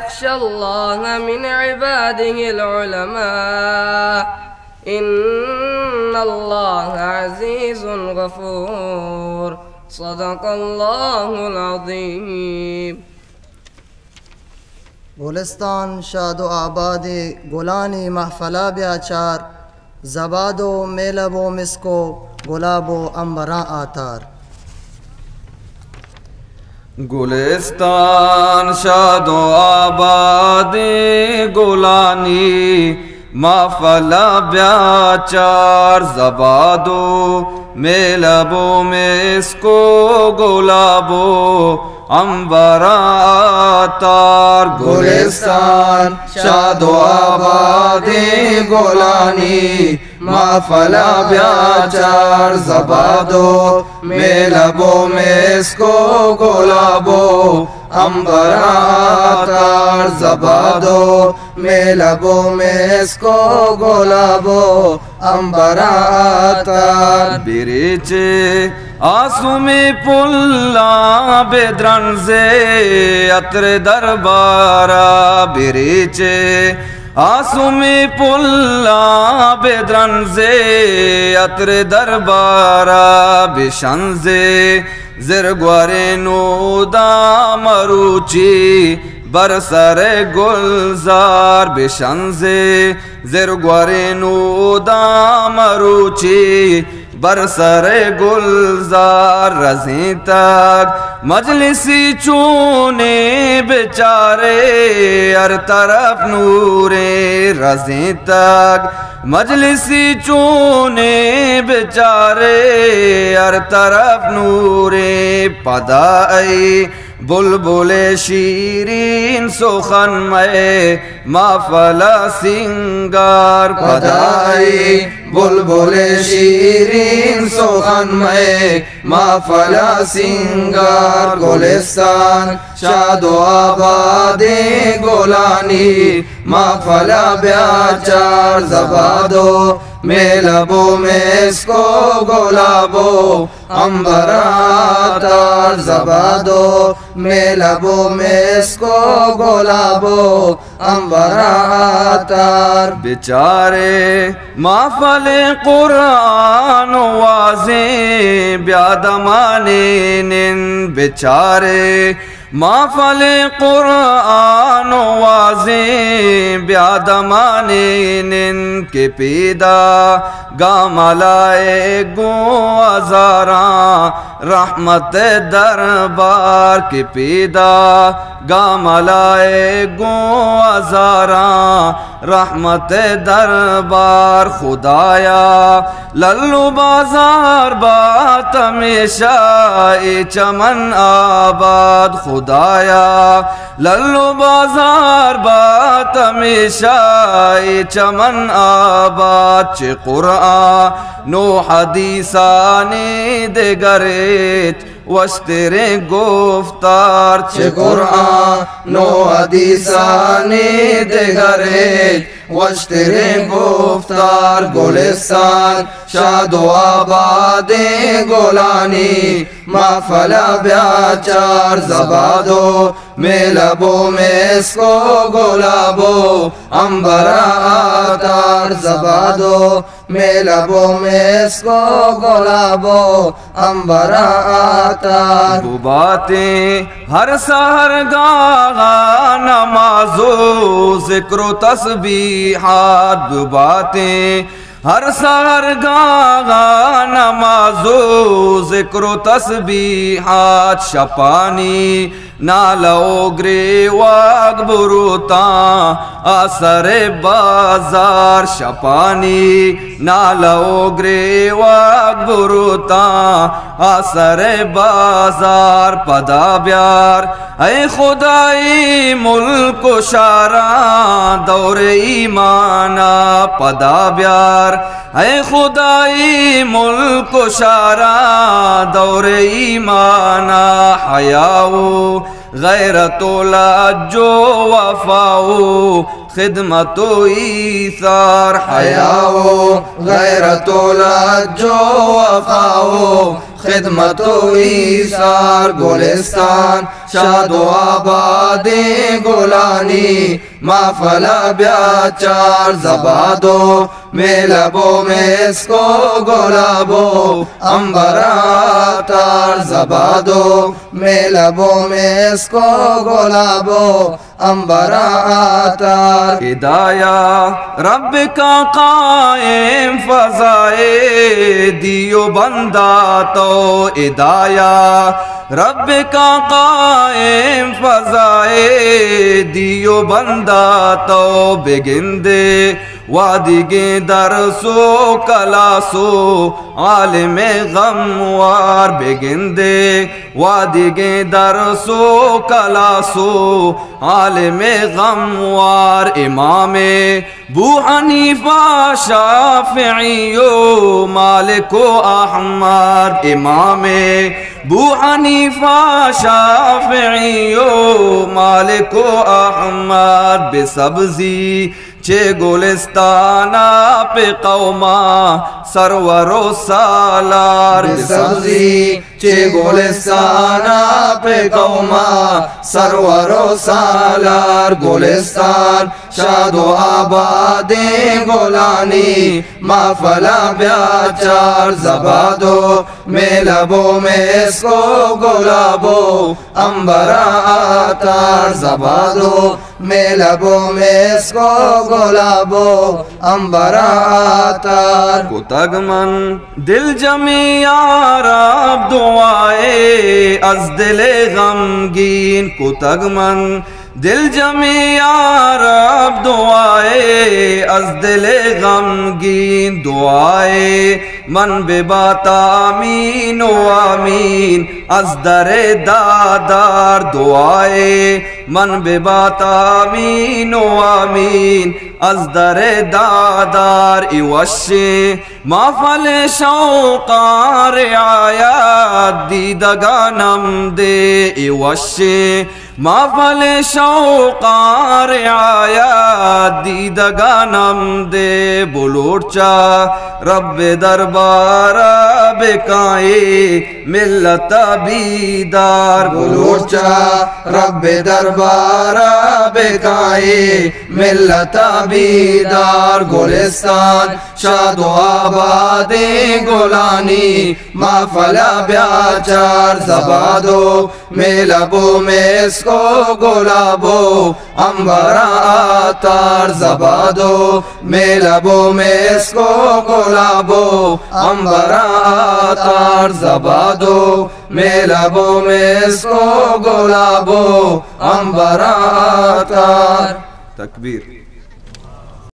يخشى الله من عباده العلماء إن الله عزيز غفور صدق الله العظيم. गुलिस्तान शादो आबाद गुलानी महफला ब्याचार जबादो मेलबो मिसको गुलाबो अंबरा आतार। गुलिस्तान शादो आबाद गुलानी महफला ब्याचार जबादो मेलबो मिसको गुलाबो अंबरा तार। गुलिस्तान शादो आबादी गोलानी महफला ब्याचार जबादो मेलबो मिसको गुलाबो अंबरा तार। जबादो मेलबो मिसको गुलाबो अंबरा तार। बिरिचे आसुमी पुल्ला बेद्रंजे अत्र दरबारा बिरिचे आसुमी पुल्ला बेद्रंजे अत्र दरबारा बिशंजे जिरग्वारे नूदा मरुची बरसर गुलजार बिशंजे जिरग्वारे नूदा मरुची बरसर गुलजार। रज़ी तक मजलिसी चूने बेचारे हर तरफ नूरे। रज़ी तक मजलिसी चूने बेचारे हर तरफ नूरे। पदाई बुलबुले शीरीन सुखन में महफला सिंगार। पदाई बुलबुले शीरीन सुखन में महफला सिंगार। गुलिस्तान शादो आबादी गुलानी महफला ब्याचार जबादो मेलबो मिसको गुलाबो अंबरा तार। जबादो मेलबो मिसको गुलाबो अंबरा तार। बेचारे महफले कुरान वाज़े ब्यादमाने निन बेचारे महफले कुरान वाज़े ब्यादमाने निन के पैदा गामलाए गो हज़ारा रहमत दरबार के पैदा गामलाए गो हज़ारा रहमत दरबार। खुदाया लल्लू बाजार बात हमेशा ए चमन आबाद। खुदाया लल्लू बाजार बात हमेशा ए चमन आबाद। चे कुरान नो हदीसाने दे गरेच वस्तेरे गुफ्तार। चे कुरान नो हदीसाने दे गरेच वस्तेरे गुफ्तार। गुलिस्तान शादो आबादे गुलानी महफला ब्याचार जबादो मेलबो मिसको गुलाबो अंबरा तार। जबादो मेलबो मिसको गुलाबो अंबरा तार। वो बातें हर सहर गागा नमाजो जिक्रो तस्बीहात। वो बातें हर सहर गागा नमाजो जिक्रो तस्बीहात। शपानी नालो ग्रेवाग बुरुता असरे बाजार। शपानी नालो ग्रेवाग बुरुता असरे बाजार। पदा ब्यार ऐ खुदाई मुल्क शारा दौरे ईमाना। पदा ब्यार ऐ खुदाई मुल्क शारा दौरे ईमाना। Hayao गैरतो Lajo वफाओ खिदमतो Hisar. Hayao गैरतो Lajo वफाओ खिदमतो Hisar. Gulistan शादो आबादे Golani महफला ब्याचार जबादो मेलबो में इसको गुलाबो अंबरातार जबादो मेलबो में इसको गुलाबो अंबरातार हिदाया रब का कायम फजाए दियो बंदा तो हिदाया रब का कायम फजाए दियो बंदा तो बेगिंदे वादिगे दरसो कलासो आलिम गमवार बेगिंदे वादिगे दरसो कलासो आलिम गमवार इमामे बू हनीफा शाफिईयो मालिको अहमद इमामे बू हनीफा शाफिईयो मालिको अहमद बेसब्जी चे गोलिस्ताना पे कौमा सरवरो सालार सब्जी चे गोलिस्ताना पे कौमा सरवरो सालार गोलिस्तान शादो आबादे गोलानी महफला ब्याचार जबादो मेलबो में इसको गुलाबो अंबरातार जबादो मेलबो में इसको गुलाबो अंबरातार कुतगमन दिल जमी यारब दुआए अज दिले गमगीन कुतगमन दिल जमी यारब दुआए अज दिले गमगीन दुआए मन बेबात आमीन ओ आमीन अज दरे दादार दुआए मन बेबात आमीन ओ आमीन अज दरे दादार इवशे महफल शौकार आयात दीदगानम दे इवशे महफल शौकार आयात दीदगानम दे बुलूरचा रब दरबार बेकाए मिल्लत बीदार बुलूरचा रब दरबार बेकाए मिल्लत बीदार गोलिस्तान शादो आबादे गोलानी महफला ब्याचार जबादो मेलबो में इसको गुलाबो अंबरातार जबादो मेलबो में इसको गुलाबो अंबरातार जबादो मेलबो में इसको गुलाबो अंबरातार। तकबीर।